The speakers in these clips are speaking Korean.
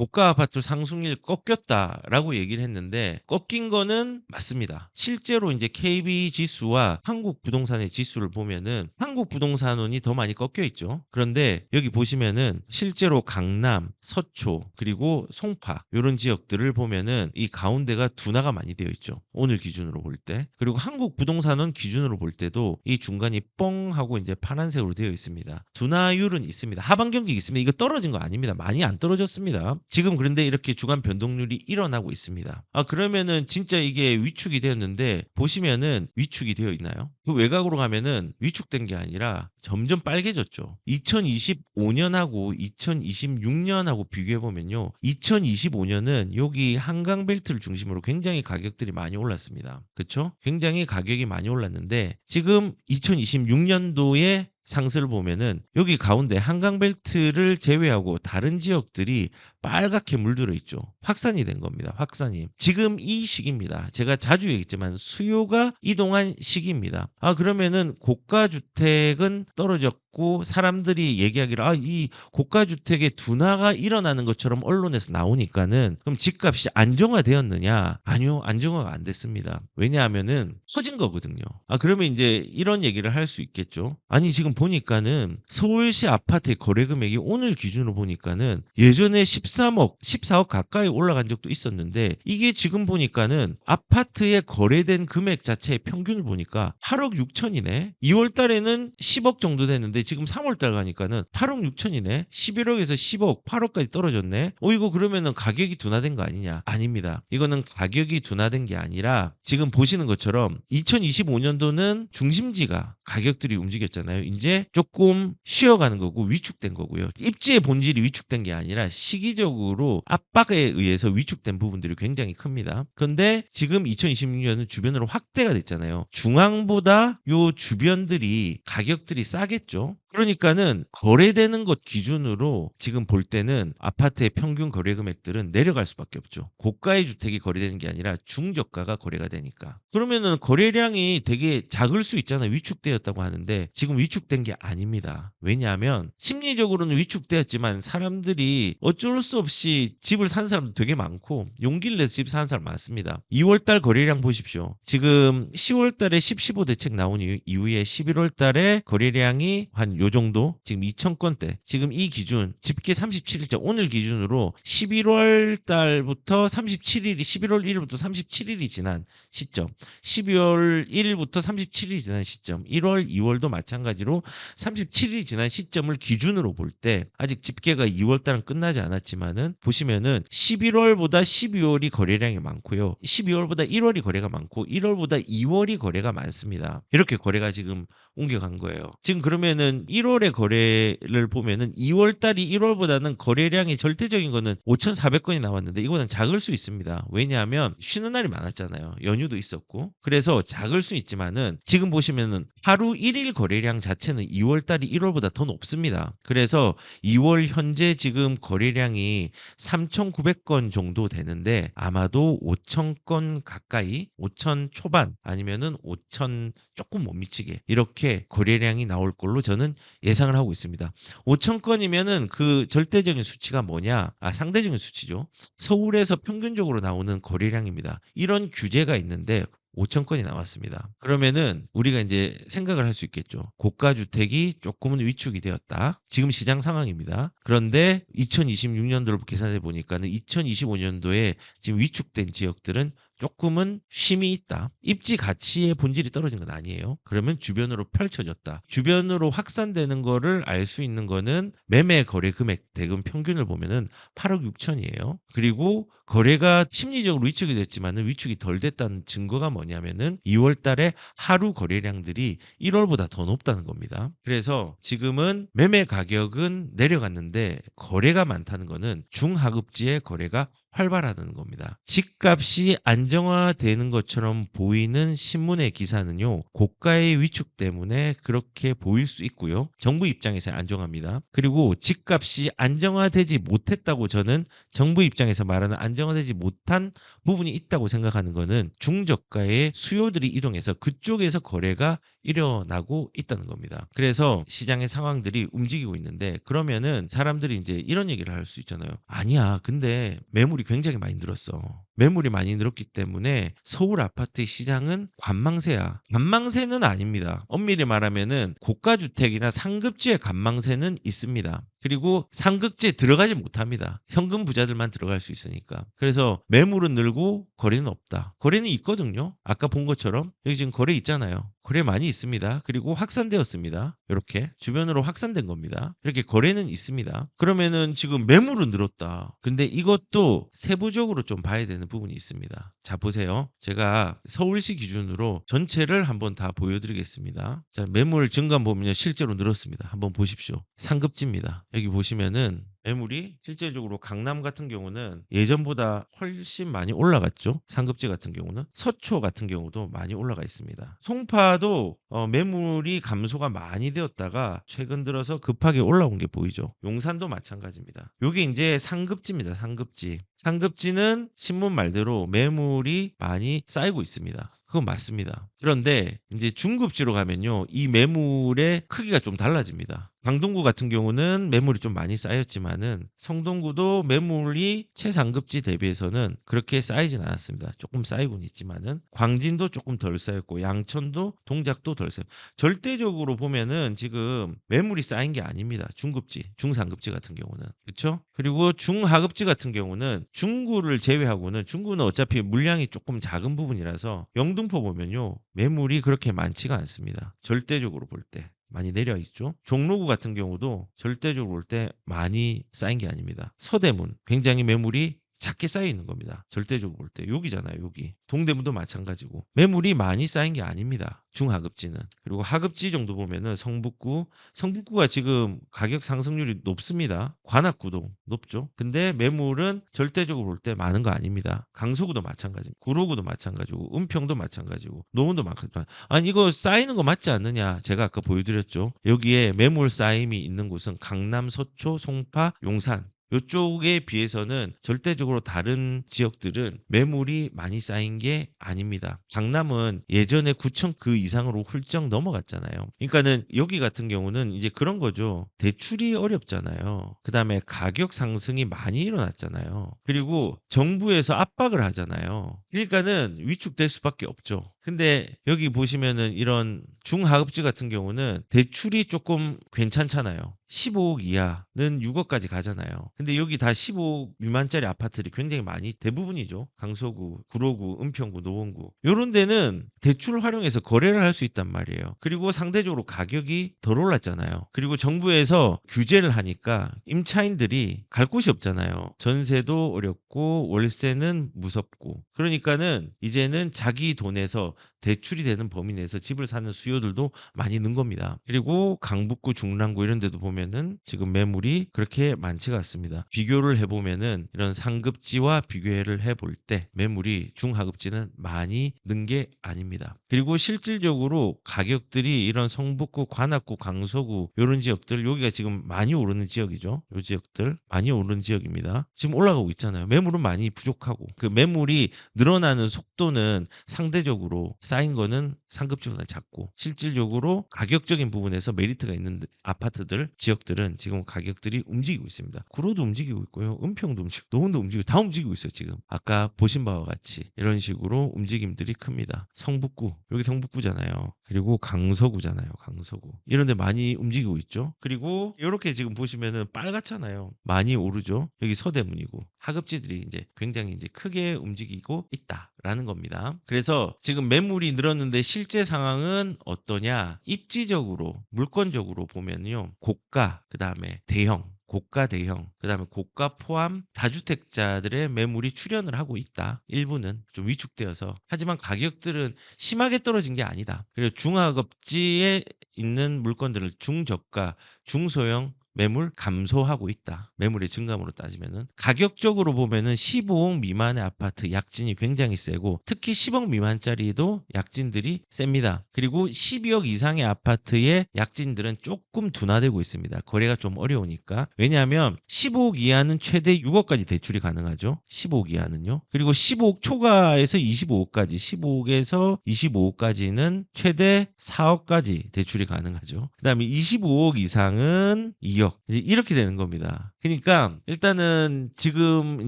고가 아파트 상승률 꺾였다라고 얘기를 했는데 꺾인 거는 맞습니다. 실제로 이제 KB 지수와 한국 부동산의 지수를 보면은 한국 부동산원이 더 많이 꺾여 있죠. 그런데 여기 보시면은 실제로 강남, 서초, 그리고 송파 요런 지역들을 보면은 이 가운데가 둔화가 많이 되어 있죠. 오늘 기준으로 볼 때. 그리고 한국 부동산원 기준으로 볼 때도 이 중간이 뻥 하고 이제 파란색으로 되어 있습니다. 둔화율은 있습니다. 하방 경기 있습니다. 이거 떨어진 거 아닙니다. 많이 안 떨어졌습니다. 지금 그런데 이렇게 주간 변동률이 일어나고 있습니다. 그러면은 진짜 이게 위축이 되었는데 보시면은 위축이 되어 있나요? 그 외곽으로 가면은 위축된 게 아니라 점점 빨개졌죠. 2025년하고 2026년하고 비교해 보면요. 2025년은 여기 한강 벨트를 중심으로 굉장히 가격들이 많이 올랐습니다. 그렇죠? 굉장히 가격이 많이 올랐는데 지금 2026년도에 상승을 보면은 여기 가운데 한강벨트를 제외하고 다른 지역들이 빨갛게 물들어 있죠. 확산이 된 겁니다. 확산이. 지금 이 시기입니다. 제가 자주 얘기했지만 수요가 이동한 시기입니다. 그러면은 고가 주택은 떨어졌고 사람들이 얘기하기를 이 고가 주택의 둔화가 일어나는 것처럼 언론에서 나오니까는 그럼 집값이 안정화되었느냐? 아니요. 안정화가 안 됐습니다. 왜냐하면은 커진 거거든요. 그러면 이제 이런 얘기를 할 수 있겠죠. 아니 지금 보니까는 서울시 아파트의 거래 금액이 오늘 기준으로 보니까는 예전에 13억, 14억 가까이 올라간 적도 있었는데 이게 지금 보니까는 아파트에 거래된 금액 자체의 평균을 보니까 8억 6천이네. 2월 달에는 10억 정도 됐는데 지금 3월 달 가니까는 8억 6천이네. 11억에서 10억, 8억까지 떨어졌네. 이거 그러면은 가격이 둔화된 거 아니냐? 아닙니다. 이거는 가격이 둔화된 게 아니라 지금 보시는 것처럼 2025년도는 중심지가 가격들이 움직였잖아요. 이제 조금 쉬어가는 거고 위축된 거고요. 입지의 본질이 위축된 게 아니라 시기적으로 압박에 의해서 위축된 부분들이 굉장히 큽니다. 그런데 지금 2026년은 주변으로 확대가 됐잖아요. 중앙보다 요 주변들이 가격들이 싸겠죠. 그러니까는 거래되는 것 기준으로 지금 볼 때는 아파트의 평균 거래 금액들은 내려갈 수밖에 없죠. 고가의 주택이 거래되는 게 아니라 중저가가 거래가 되니까. 그러면은 거래량이 되게 작을 수 있잖아요. 위축되었다고 하는데 지금 위축된 게 아닙니다. 왜냐하면 심리적으로는 위축되었지만 사람들이 어쩔 수 없이 집을 산 사람도 되게 많고 용기를 내서 집 사는 사람 많습니다. 2월달 거래량 보십시오. 지금 10월달에 15 대책 나온 이후에 11월달에 거래량이 한 요 정도 지금 2,000건대 지금 이 기준 집계 37일째 오늘 기준으로 11월 달부터 37일이 11월 1일부터 37일이 지난 시점 12월 1일부터 37일이 지난 시점 1월 2월도 마찬가지로 37일이 지난 시점을 기준으로 볼 때 아직 집계가 2월 달은 끝나지 않았지만은 보시면은 11월보다 12월이 거래량이 많고요. 12월보다 1월이 거래가 많고 1월보다 2월이 거래가 많습니다. 이렇게 거래가 지금 옮겨간 거예요. 지금 그러면은 1월의 거래를 보면은 2월 달이 1월보다는 거래량이 절대적인 거는 5,400건이 나왔는데 이거는 작을 수 있습니다. 왜냐하면 쉬는 날이 많았잖아요. 연휴도 있었고. 그래서 작을 수 있지만은 지금 보시면은 하루 1일 거래량 자체는 2월 달이 1월보다 더 높습니다. 그래서 2월 현재 지금 거래량이 3,900건 정도 되는데 아마도 5,000건 가까이 5,000 초반 아니면은 5,000 조금 못 미치게 이렇게 거래량이 나올 걸로 저는 예상을 하고 있습니다. 5,000건이면은 그 절대적인 수치가 뭐냐? 상대적인 수치죠. 서울에서 평균적으로 나오는 거래량입니다. 이런 규제가 있는데 5,000건이 나왔습니다. 그러면은 우리가 이제 생각을 할 수 있겠죠. 고가 주택이 조금은 위축이 되었다. 지금 시장 상황입니다. 그런데 2026년도를 계산해 보니까는 2025년도에 지금 위축된 지역들은 조금은 쉼이 있다. 입지 가치의 본질이 떨어진 건 아니에요. 그러면 주변으로 펼쳐졌다. 주변으로 확산되는 거를 알 수 있는 거는 매매 거래 금액 대금 평균을 보면은 8억 6천이에요. 그리고 거래가 심리적으로 위축이 됐지만은 위축이 덜 됐다는 증거가 뭐냐면은 2월 달에 하루 거래량들이 1월보다 더 높다는 겁니다. 그래서 지금은 매매 가격은 내려갔는데 거래가 많다는 거는 중하급지의 거래가 활발하다는 겁니다. 집값이 안정 안정화되는 것처럼 보이는 신문의 기사는요. 고가의 위축 때문에 그렇게 보일 수 있고요. 정부 입장에서 안정화입니다. 그리고 집값이 안정화되지 못했다고 저는 정부 입장에서 말하는 안정화되지 못한 부분이 있다고 생각하는 거는 중저가의 수요들이 이동해서 그쪽에서 거래가 일어나고 있다는 겁니다. 그래서 시장의 상황들이 움직이고 있는데 그러면은 사람들이 이제 이런 얘기를 할 수 있잖아요. 아니야. 근데 매물이 굉장히 많이 늘었어. 매물이 많이 늘었기 때문에 서울 아파트 시장은 관망세야. 관망세는 아닙니다. 엄밀히 말하면은 고가 주택이나 상급지의 관망세는 있습니다. 그리고 상급지에 들어가지 못합니다. 현금 부자들만 들어갈 수 있으니까. 그래서 매물은 늘고 거래는 없다. 거래는 있거든요. 아까 본 것처럼 여기 지금 거래 있잖아요. 거래 많이 있습니다. 그리고 확산되었습니다. 이렇게 주변으로 확산된 겁니다. 이렇게 거래는 있습니다. 그러면은 지금 매물은 늘었다. 근데 이것도 세부적으로 좀 봐야 되는 부분이 있습니다. 자, 보세요. 제가 서울시 기준으로 전체를 한번 다 보여드리겠습니다. 자, 매물 증감 보면요. 실제로 늘었습니다. 한번 보십시오. 상급지입니다. 여기 보시면은 매물이 실제적으로 강남 같은 경우는 예전보다 훨씬 많이 올라갔죠. 상급지 같은 경우는 서초 같은 경우도 많이 올라가 있습니다. 송파도 매물이 감소가 많이 되었다가 최근 들어서 급하게 올라온 게 보이죠. 용산도 마찬가지입니다. 요게 이제 상급지입니다. 상급지. 상급지는 신문 말대로 매물이 많이 쌓이고 있습니다. 그건 맞습니다. 그런데 이제 중급지로 가면요. 이 매물의 크기가 좀 달라집니다. 강동구 같은 경우는 매물이 좀 많이 쌓였지만은 성동구도 매물이 최상급지 대비해서는 그렇게 쌓이진 않았습니다. 조금 쌓이곤 있지만은 광진도 조금 덜 쌓였고 양천도 동작도 덜 쌓였고 절대적으로 보면은 지금 매물이 쌓인 게 아닙니다. 중급지, 중상급지 같은 경우는. 그렇죠? 그리고 중하급지 같은 경우는 중구를 제외하고는 중구는 어차피 물량이 조금 작은 부분이라서 영등포 보면요. 매물이 그렇게 많지가 않습니다. 절대적으로 볼 때. 많이 내려 있죠. 종로구 같은 경우도 절대적으로 볼 때 많이 쌓인 게 아닙니다. 서대문 굉장히 매물이 작게 쌓여 있는 겁니다. 절대적으로 볼 때 여기잖아요. 여기 동대문도 마찬가지고 매물이 많이 쌓인 게 아닙니다. 중하급지는. 그리고 하급지 정도 보면은 성북구가 지금 가격 상승률이 높습니다. 관악구도 높죠. 근데 매물은 절대적으로 볼 때 많은 거 아닙니다. 강서구도 마찬가지입니다. 구로구도 마찬가지고 은평도 마찬가지고 노원도 마찬가지고 아니 이거 쌓이는 거 맞지 않느냐? 제가 아까 보여드렸죠. 여기에 매물 쌓임이 있는 곳은 강남, 서초, 송파, 용산 요쪽에 비해서는 절대적으로 다른 지역들은 매물이 많이 쌓인 게 아닙니다. 강남은 예전에 9천 그 이상으로 훌쩍 넘어갔잖아요. 그러니까는 여기 같은 경우는 이제 그런 거죠. 대출이 어렵잖아요. 그다음에 가격 상승이 많이 일어났잖아요. 그리고 정부에서 압박을 하잖아요. 그러니까는 위축될 수밖에 없죠. 근데 여기 보시면은 이런 중하급지 같은 경우는 대출이 조금 괜찮잖아요. 15억 이하는 6억까지 가잖아요. 근데 여기 다 15억 미만짜리 아파트들이 굉장히 많이 대부분이죠. 강서구, 구로구, 은평구, 노원구. 요런 데는 대출을 활용해서 거래를 할 수 있단 말이에요. 그리고 상대적으로 가격이 덜 올랐잖아요. 그리고 정부에서 규제를 하니까 임차인들이 갈 곳이 없잖아요. 전세도 어렵고 월세는 무섭고. 그러니까는 이제는 자기 돈에서 대출이 되는 범위 내에서 집을 사는 수요들도 많이 는 겁니다. 그리고 강북구, 중랑구 이런 데도 보면은 지금 매물이 그렇게 많지가 않습니다. 비교를 해보면은 이런 상급지와 비교를 해볼 때 매물이 중하급지는 많이 는 게 아닙니다. 그리고 실질적으로 가격들이 이런 성북구, 관악구, 강서구 이런 지역들 여기가 지금 많이 오르는 지역이죠. 이 지역들 많이 오르는 지역입니다. 지금 올라가고 있잖아요. 매물은 많이 부족하고 그 매물이 늘어나는 속도는 상대적으로 쌓인 거는 상급지보다 작고 실질적으로 가격적인 부분에서 메리트가 있는 아파트들, 지역들은 지금 가격들이 움직이고 있습니다. 구로도 움직이고 있고요. 은평도 움직이고 노원도 움직이고 다 움직이고 있어요. 지금 아까 보신 바와 같이 이런 식으로 움직임들이 큽니다. 성북구 여기 성북구잖아요. 그리고 강서구잖아요. 강서구 이런 데 많이 움직이고 있죠. 그리고 이렇게 지금 보시면은 빨갛잖아요. 많이 오르죠. 여기 서대문이고 하급지들이 이제 굉장히 이제 크게 움직이고 있다라는 겁니다. 그래서 지금 매물이 늘었는데 실제 상황은 어떠냐? 입지적으로 물건적으로 보면요. 고가 그다음에 대형 고가 대형, 그다음에 고가 포함 다주택자들의 매물이 출현을 하고 있다. 일부는 좀 위축되어서. 하지만 가격들은 심하게 떨어진 게 아니다. 그리고 중하급지에 있는 물건들을 중저가, 중소형 매물 감소하고 있다. 매물의 증감으로 따지면은. 가격적으로 보면은 15억 미만의 아파트 약진이 굉장히 세고 특히 10억 미만짜리도 약진들이 셉니다. 그리고 12억 이상의 아파트의 약진들은 조금 둔화되고 있습니다. 거래가 좀 어려우니까. 왜냐하면 15억 이하는 최대 6억까지 대출이 가능하죠. 15억 이하는요. 그리고 15억 초과에서 25억까지, 15억에서 25억까지는 최대 4억까지 대출이 가능하죠. 그다음에 25억 이상은 2억. 이제 이렇게 되는 겁니다. 그러니까 일단은 지금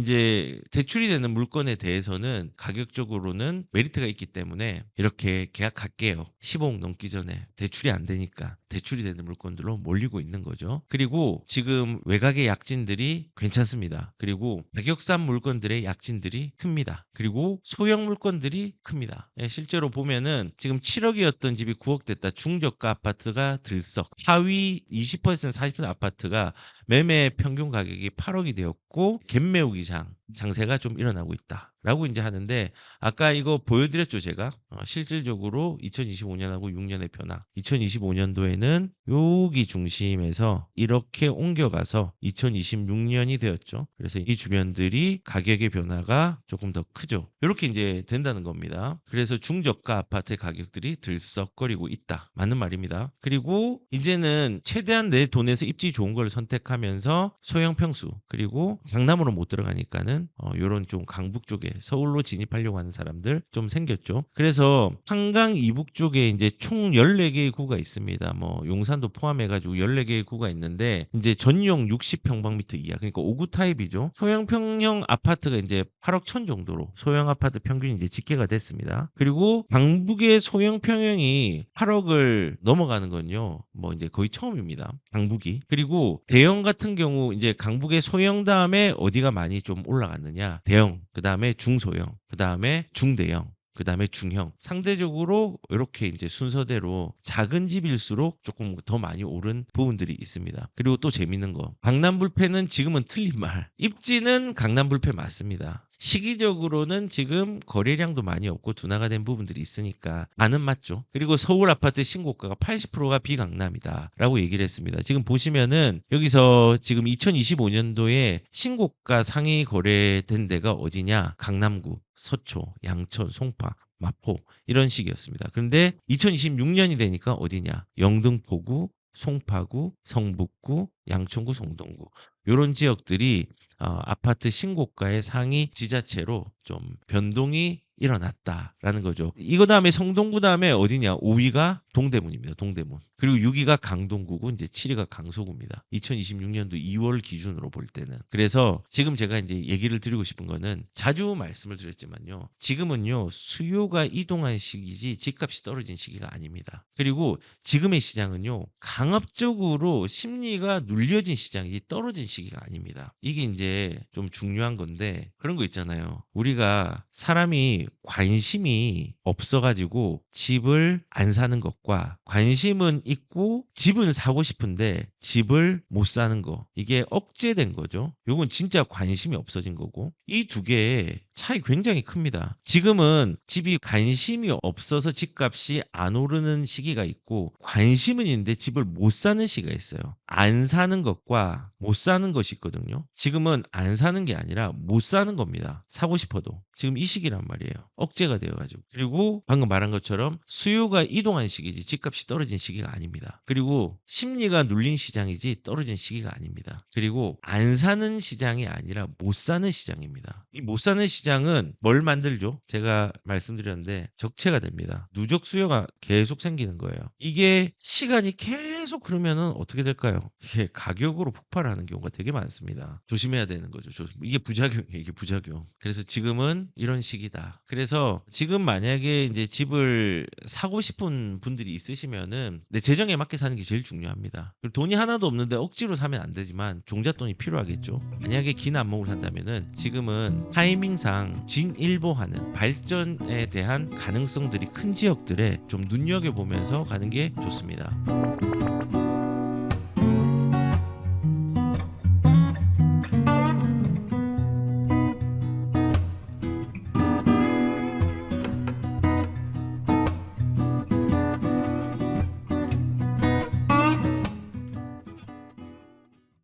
이제 대출이 되는 물건에 대해서는 가격적으로는 메리트가 있기 때문에 이렇게 계약할게요. 15억 넘기 전에 대출이 안 되니까 대출이 되는 물건들로 몰리고 있는 거죠. 그리고 지금 외곽의 약진들이 괜찮습니다. 그리고 가격 싼 물건들의 약진들이 큽니다. 그리고 소형 물건들이 큽니다. 예, 실제로 보면은 지금 7억이었던 집이 9억 됐다. 중저가 아파트가 들썩. 하위 20% 40% 아파트가 매매 평균 가격이 8억이 되었고 갭매우 기장 장세가 좀 일어나고 있다라고 이제 하는데 아까 이거 보여드렸죠 제가 실질적으로 2025년하고 6년의 변화 2025년도에는 여기 중심에서 이렇게 옮겨가서 2026년이 되었죠. 그래서 이 주변들이 가격의 변화가 조금 더 크죠. 이렇게 이제 된다는 겁니다. 그래서 중저가 아파트의 가격들이 들썩거리고 있다. 맞는 말입니다. 그리고 이제는 최대한 내 돈에서 입지 좋은 걸 선택하면서 소형 평수 그리고 강남으로 못 들어가니까는 요런 좀 강북 쪽에 서울로 진입하려고 하는 사람들 좀 생겼죠. 그래서 한강 이북 쪽에 이제 총 14개의 구가 있습니다. 뭐 용산도 포함해가지고 14개의 구가 있는데 이제 전용 60평방미터 이하 그러니까 5구 타입이죠. 소형 평형 아파트가 이제 8억 천 정도로 소형 아파트 평균이 이제 집계가 됐습니다. 그리고 강북의 소형 평형이 8억을 넘어가는 건요. 뭐 이제 거의 처음입니다. 강북이. 그리고 대형 같은 경우 이제 강북의 소형 다음에 어디가 많이 좀 올라갔느냐? 대형, 그다음에 중소형, 그다음에 중대형. 그 다음에 중형. 상대적으로 이렇게 이제 순서대로 작은 집일수록 조금 더 많이 오른 부분들이 있습니다. 그리고 또 재밌는 거. 강남 불패는 지금은 틀린 말. 입지는 강남 불패 맞습니다. 시기적으로는 지금 거래량도 많이 없고 둔화가 된 부분들이 있으니까 안은 맞죠. 그리고 서울 아파트 신고가가 80%가 비강남이다 라고 얘기를 했습니다. 지금 보시면은 여기서 지금 2025년도에 신고가 상위 거래된 데가 어디냐? 강남구, 서초, 양천, 송파, 마포 이런 식이었습니다. 그런데 2026년이 되니까 어디냐? 영등포구, 송파구, 성북구, 양천구, 성동구 이런 지역들이 아파트 신고가의 상위 지자체로 좀 변동이 일어났다라는 거죠. 이거 다음에 성동구 다음에 어디냐? 5위가 동대문입니다. 동대문. 그리고 6위가 강동구고 이제 7위가 강서구입니다. 2026년도 2월 기준으로 볼 때는. 그래서 지금 제가 이제 얘기를 드리고 싶은 거는 자주 말씀을 드렸지만요. 지금은요. 수요가 이동한 시기지 집값이 떨어진 시기가 아닙니다. 그리고 지금의 시장은요. 강압적으로 심리가 눌려진 시장이지 떨어진 시기가 아닙니다. 이게 이제 좀 중요한 건데 그런 거 있잖아요. 우리가 사람이 관심이 없어가지고 집을 안 사는 것과 관심은 있고 집은 사고 싶은데 집을 못 사는 거 이게 억제된 거죠. 이건 진짜 관심이 없어진 거고 이 두 개의 차이 굉장히 큽니다. 지금은 집이 관심이 없어서 집값이 안 오르는 시기가 있고 관심은 있는데 집을 못 사는 시기가 있어요. 안 사는 것과 못 사는 것이 있거든요. 지금은 안 사는 게 아니라 못 사는 겁니다. 사고 싶어도. 지금 이 시기란 말이에요. 억제가 되어가지고. 그리고 방금 말한 것처럼 수요가 이동한 시기지 집값이 떨어진 시기가 아닙니다. 그리고 심리가 눌린 시장이지 떨어진 시기가 아닙니다. 그리고 안 사는 시장이 아니라 못 사는 시장입니다. 이 못 사는 시장은 뭘 만들죠? 제가 말씀드렸는데 적체가 됩니다. 누적 수요가 계속 생기는 거예요. 이게 시간이 계속 흐르면은 어떻게 될까요? 이게 가격으로 폭발하는 경우가 되게 많습니다. 조심해야 되는 거죠. 이게 부작용이에요. 이게 부작용. 그래서 지금은 이런 시기다. 그래서 지금 만약에 이제 집을 사고 싶은 분들이 있으시면은 내 재정에 맞게 사는 게 제일 중요합니다. 그리고 돈이 하나도 없는데 억지로 사면 안 되지만 종잣돈이 필요하겠죠. 만약에 긴 안목을 산다면은 지금은 타이밍상 진일보하는 발전에 대한 가능성들이 큰 지역들에 좀 눈여겨보면서 가는 게 좋습니다.